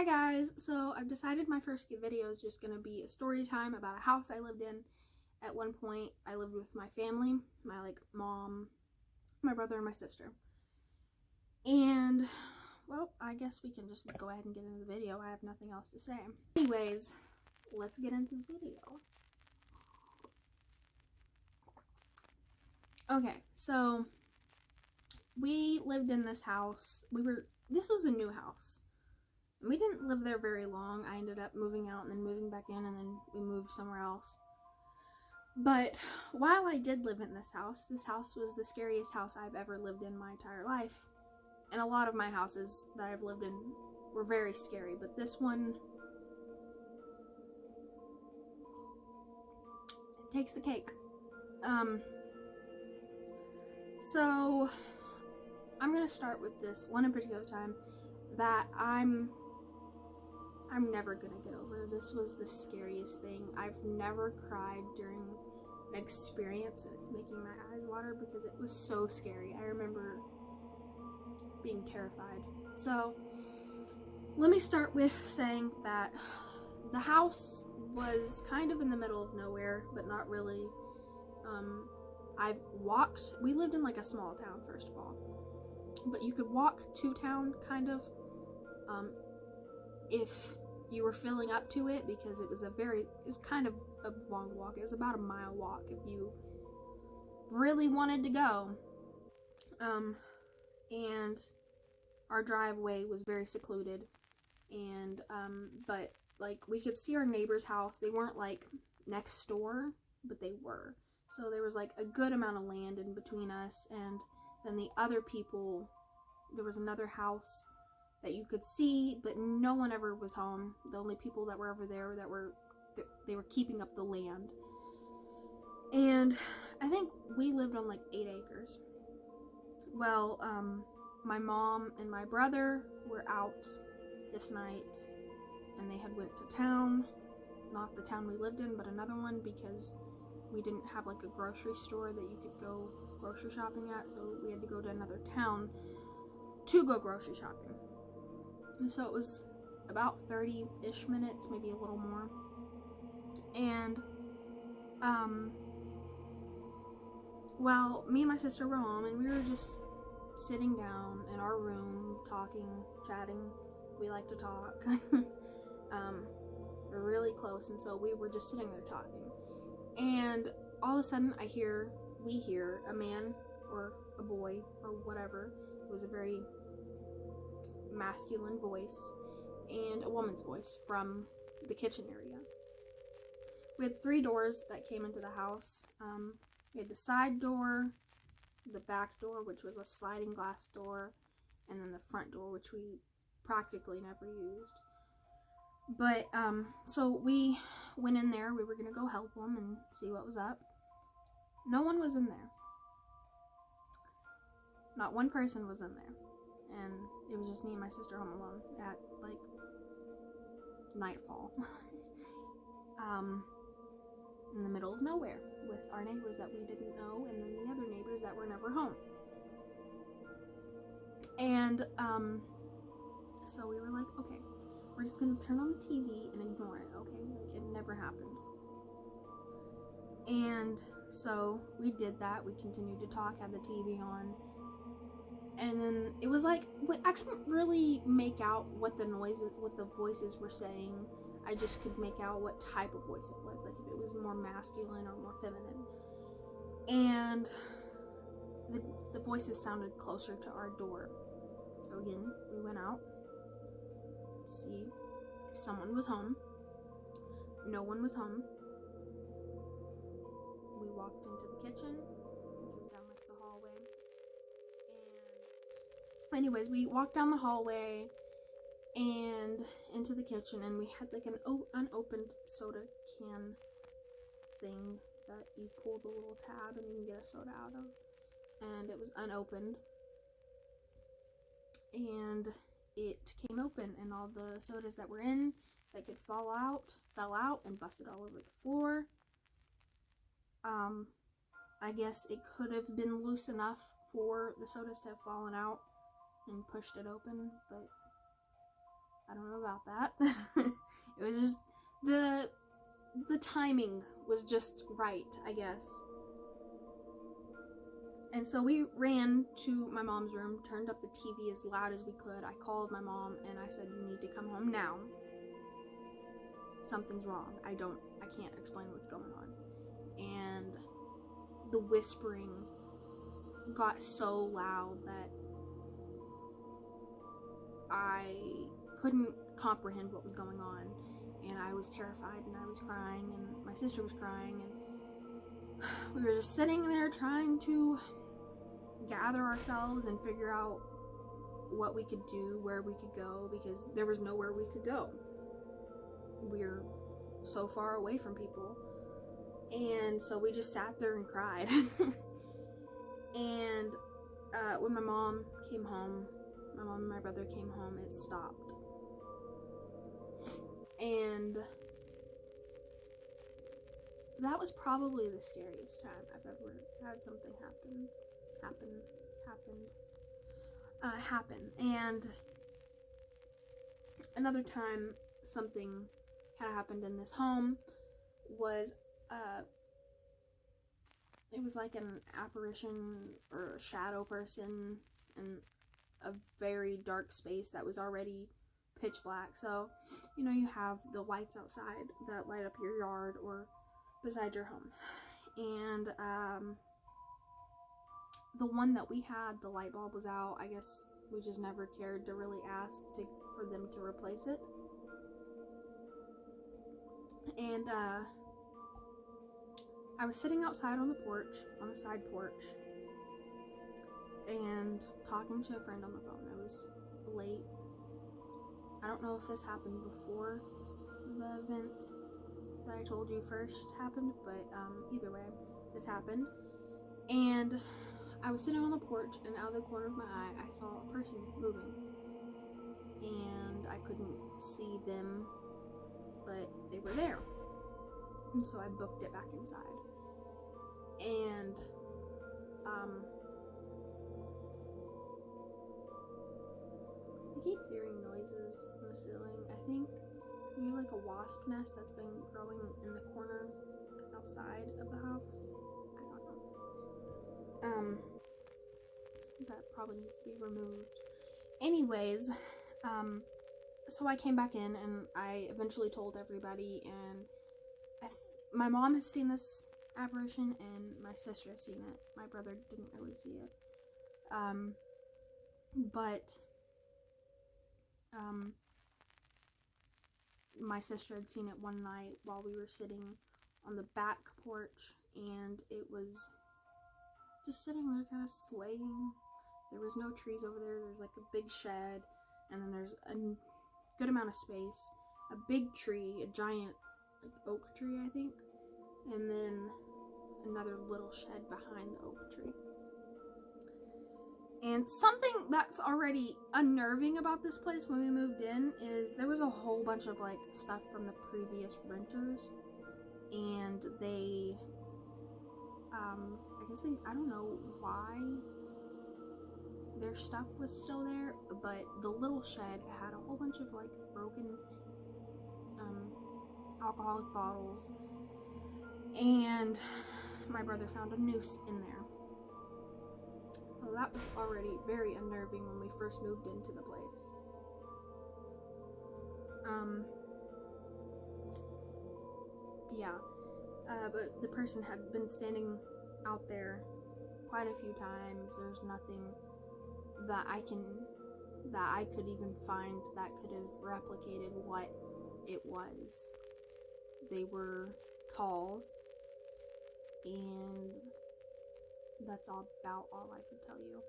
Hi guys, so I've decided my first video is just going to be a story time about a house I lived in. At one point, I lived with my family, my mom, my brother, and my sister. And, well, I guess we can just go ahead and get into the video. I have nothing else to say. Anyways, let's get into the video. Okay, so we lived in this house. This was a new house. We didn't live there very long. I ended up moving out and then moving back in, and then we moved somewhere else. But while I did live in this house was the scariest house I've ever lived in my entire life. And a lot of my houses that I've lived in were very scary, but this one takes the cake. So I'm gonna start with this one in particular time that I'm never gonna get over. This was the scariest thing. I've never cried during an experience, and it's making my eyes water because it was so scary. I remember being terrified. So let me start with saying that the house was kind of in the middle of nowhere, but not really. We lived in like a small town, first of all, but you could walk to town kind of, if you were filling up to it, because it was kind of a long walk. It was about a mile walk if you really wanted to go. And our driveway was very secluded, and but like we could see our neighbor's house. They weren't like next door, but they were. So there was like a good amount of land in between us, and then the other people, there was another house that you could see, but no one ever was home. The only people that were ever there they were keeping up the land. And I think we lived on like 8 acres. Well, my mom and my brother were out this night, and they had went to town, not the town we lived in, but another one, because we didn't have like a grocery store that you could go grocery shopping at, so we had to go to another town to go grocery shopping. And so it was about 30-ish minutes, maybe a little more. And well, me and my sister were home, and we were just sitting down in our room, talking, chatting. We like to talk. We're really close, and so we were just sitting there talking. And all of a sudden, we hear a man or a boy or whatever. It was a very masculine voice and a woman's voice from the kitchen area. We had 3 doors that came into the house. We had the side door, the back door, which was a sliding glass door, and then the front door, which we practically never used. But so we went in there. We were gonna go help them and see what was up. No one was in there. Not one person was in there. And it was just me and my sister home alone at like nightfall. In the middle of nowhere with our neighbors that we didn't know, and then the other neighbors that were never home. And so we were like, okay, we're just gonna turn on the TV and ignore it, okay? Like it never happened. And so we did that. We continued to talk, had the TV on. And then it was like, I couldn't really make out what the voices were saying. I just could make out what type of voice it was, like if it was more masculine or more feminine. And the voices sounded closer to our door. So again, we went out to see if someone was home. No one was home. We walked into the kitchen, which was down like the hallway. And anyways, we walked down the hallway and into the kitchen, and we had like an unopened soda can thing that you pull the little tab and you can get a soda out of, and it was unopened, and it came open, and all the sodas that were in that could fell out and busted all over the floor. I guess it could have been loose enough for the sodas to have fallen out and pushed it open, but I don't know about that. It was just the timing was just right, I guess. And so we ran to my mom's room, turned up the TV as loud as we could. I called my mom and I said, "You need to come home now. Something's wrong. I can't explain what's going on." And the whispering got so loud that I couldn't comprehend what was going on. And I was terrified, and I was crying, and my sister was crying, and we were just sitting there trying to gather ourselves and figure out what we could do, where we could go, because there was nowhere we could go. We're so far away from people. And so we just sat there and cried. And when my mom and my brother came home, it stopped. And that was probably the scariest time I've ever had something happen. And another time something had happened in this home was it was like an apparition or a shadow person in a very dark space that was already pitch black. So, you know, you have the lights outside that light up your yard or beside your home. And the one that we had, the light bulb was out. I guess we just never cared to really ask for them to replace it. And I was sitting outside on the side porch, and talking to a friend on the phone. It was late. I don't know if this happened before the event that I told you first happened, but either way, this happened. And I was sitting on the porch, and out of the corner of my eye, I saw a person moving. And I couldn't see them, but they were there. And so I booked it back inside. And I keep hearing noises in the ceiling. I think it's maybe like a wasp nest that's been growing in the corner outside of the house. I don't know. That probably needs to be removed. Anyways, so I came back in, and I eventually told everybody, and my mom has seen this apparition, and my sister has seen it. My brother didn't really see it. But my sister had seen it one night while we were sitting on the back porch, and it was just sitting there kind of swaying. There was no trees over there. There's like a big shed, and then there's a good amount of space. A big tree, a giant like oak tree, I think, and then another little shed behind the oak tree. And something that's already unnerving about this place when we moved in is there was a whole bunch of like stuff from the previous renters, and they I don't know why their stuff was still there, but the little shed had a whole bunch of like broken alcoholic bottles, and my brother found a noose in there. So that was already very unnerving when we first moved into the place. But the person had been standing out there quite a few times. There's nothing that I could even find that could have replicated what it was. They were tall, and that's about all I could tell you.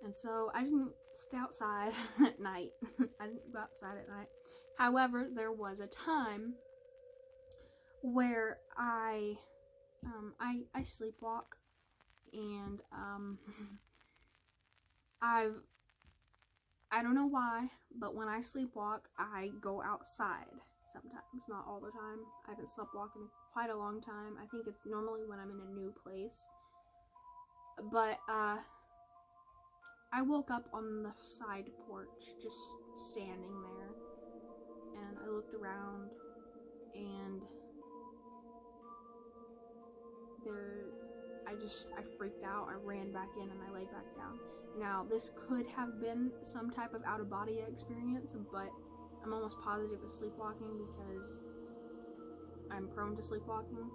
And so I didn't stay outside at night. I didn't go outside at night. However, there was a time where I sleepwalk, and I don't know why, but when I sleepwalk, I go outside sometimes, not all the time. I haven't sleepwalked in quite a long time. I think it's normally when I'm in a new place. But I woke up on the side porch, just standing there, and I looked around, and I freaked out. I ran back in and I laid back down. Now, this could have been some type of out-of-body experience, but I'm almost positive it was sleepwalking because I'm prone to sleepwalking.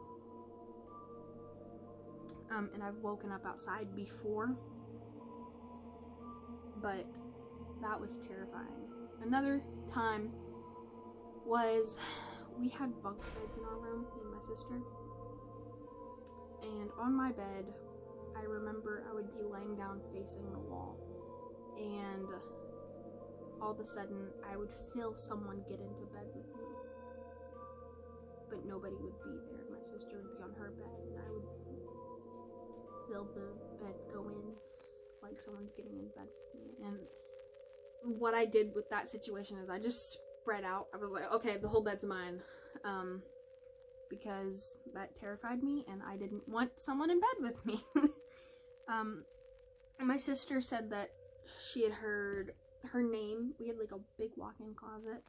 And I've woken up outside before, but that was terrifying. Another time was we had bunk beds in our room, me and my sister. And on my bed, I remember I would be laying down facing the wall, and all of a sudden I would feel someone get into bed with me, but nobody would be there. My sister would be on her bed, and I would feel the bed go in like someone's getting in bed with me. And what I did with that situation is I just spread out. I was like, okay, the whole bed's mine. Because that terrified me, and I didn't want someone in bed with me. My sister said that she had heard her name. We had like a big walk-in closet.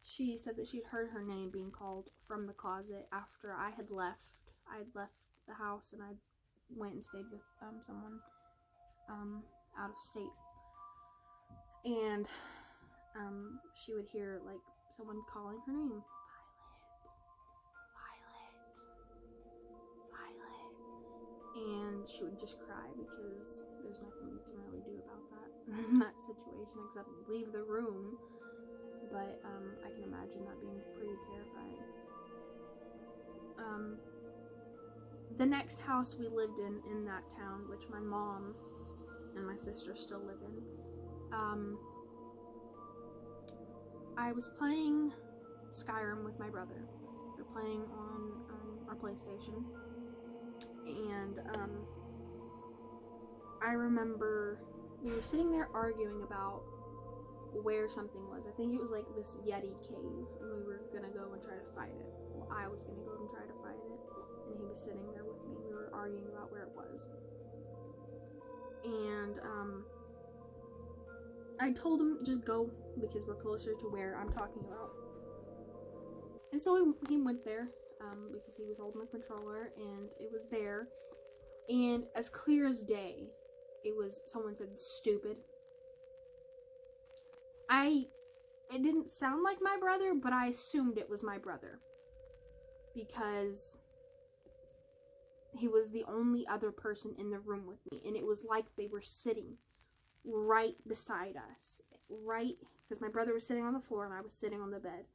She said that she had heard her name being called from the closet after I had left. I had left the house, and I went and stayed with someone out of state. And she would hear like someone calling her name. And she would just cry because there's nothing you can really do about that in that situation except leave the room. But I can imagine that being pretty terrifying. The next house we lived in that town, which my mom and my sister still live in, I was playing Skyrim with my brother. We were playing on our PlayStation. And I remember we were sitting there arguing about where something was. I think it was like this Yeti cave, and we were gonna go and try to fight it. Well, I was gonna go and try to fight it, and he was sitting there with me. We were arguing about where it was. And I told him just go because we're closer to where I'm talking about. And so he went there. Because he was holding the controller, and it was there, and as clear as day, it was, someone said stupid. It didn't sound like my brother, but I assumed it was my brother, because he was the only other person in the room with me, and it was like they were sitting right beside us, right, because my brother was sitting on the floor, and I was sitting on the bed,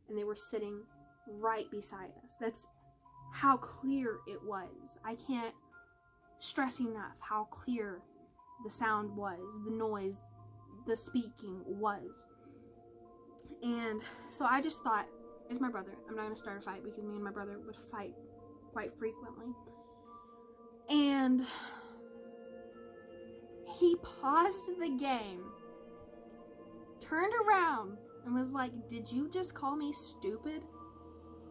and they were sitting right beside us. That's how clear it was. I can't stress enough how clear the sound was, the noise, the speaking was. And so I just thought, it's my brother. I'm not going to start a fight, because me and my brother would fight quite frequently. And he paused the game, turned around, and was like, "Did you just call me stupid?"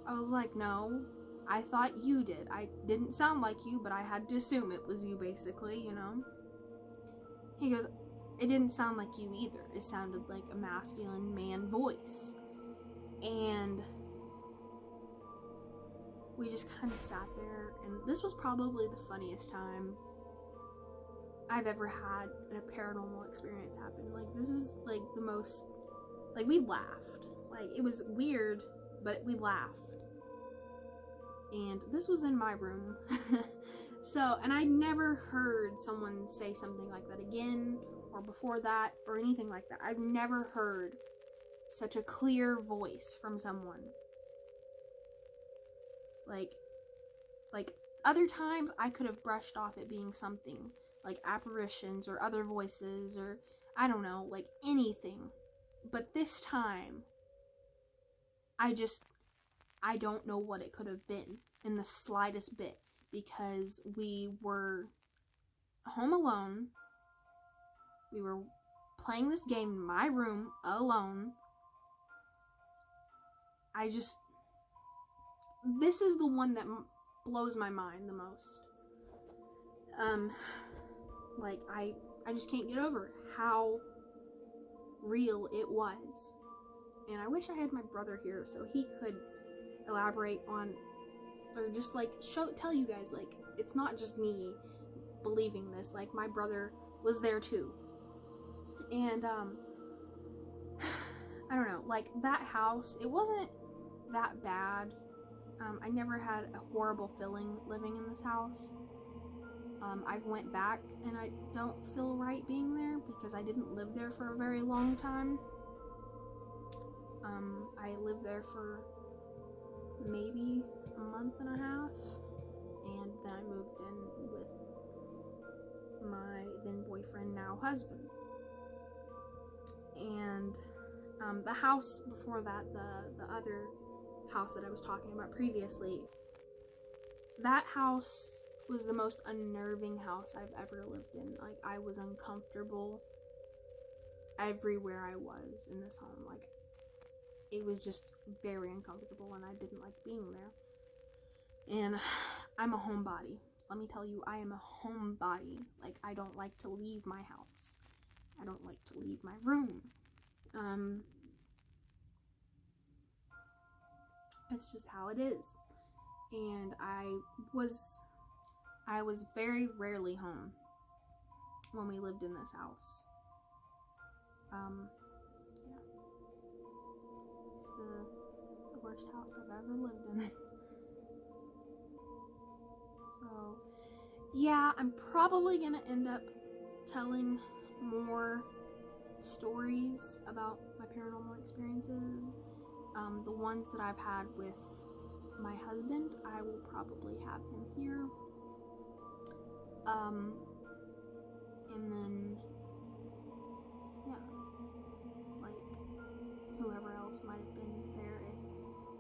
I was like, "No, I thought you did. I didn't sound like you, but I had to assume it was you, basically, you know?" He goes, "It didn't sound like you either. It sounded like a masculine man voice." And we just kind of sat there, and this was probably the funniest time I've ever had a paranormal experience happen. Like, this is, like, the most, like, we laughed. Like, it was weird, but we laughed. And this was in my room. So, and I never heard someone say something like that again, or before that, or anything like that. I've never heard such a clear voice from someone. Like other times I could have brushed off it being something like apparitions or other voices, or I don't know, like anything. But this time, I don't know what it could have been in the slightest bit, because we were home alone. We were playing this game in my room alone. This is the one that blows my mind the most. Like, I just can't get over how real it was. And I wish I had my brother here so he could elaborate on, or just like tell you guys, like, it's not just me believing this, like my brother was there too. And I don't know, like that house, it wasn't that bad. I never had a horrible feeling living in this house. I've went back and I don't feel right being there because I didn't live there for a very long time. I lived there for maybe a month and a half, and then I moved in with my then boyfriend, now husband. And the house before that, the other house that I was talking about previously, that house was the most unnerving house I've ever lived in. Like, I was uncomfortable everywhere I was in this home. Like, it was just very uncomfortable, and I didn't like being there. And I'm a homebody. Let me tell you, I am a homebody. Like, I don't like to leave my house. I don't like to leave my room. It's just how it is. And I was very rarely home when we lived in this house. Yeah. It's the worst house I've ever lived in. So, yeah, I'm probably gonna end up telling more stories about my paranormal experiences. The ones that I've had with my husband, I will probably have him here. And then, yeah, like, whoever else might have been there if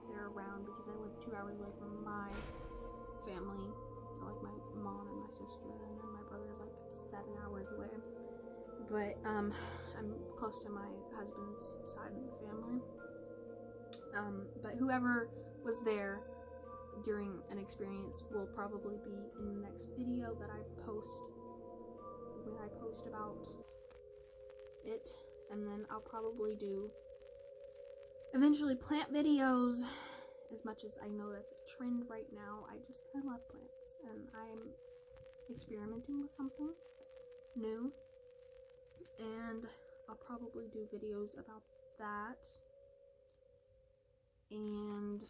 they're around, because I live 2 hours away from my family. So, like, my mom and my sister, and then my brother's like 7 hours away. But, I'm close to my husband's side of the family. But whoever was there during an experience will probably be in the next video that I post, when I post about it. And then I'll probably do eventually plant videos, as much as I know that's a trend right now. I love plants, and I'm experimenting with something new, and I'll probably do videos about that, and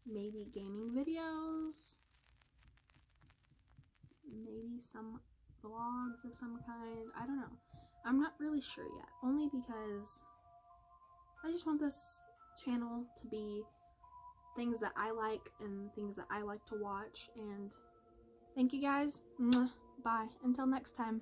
maybe gaming videos, maybe some vlogs of some kind. I don't know. I'm not really sure yet, only because I just want this channel to be things that I like and things that I like to watch. And thank you guys. Bye. Until next time.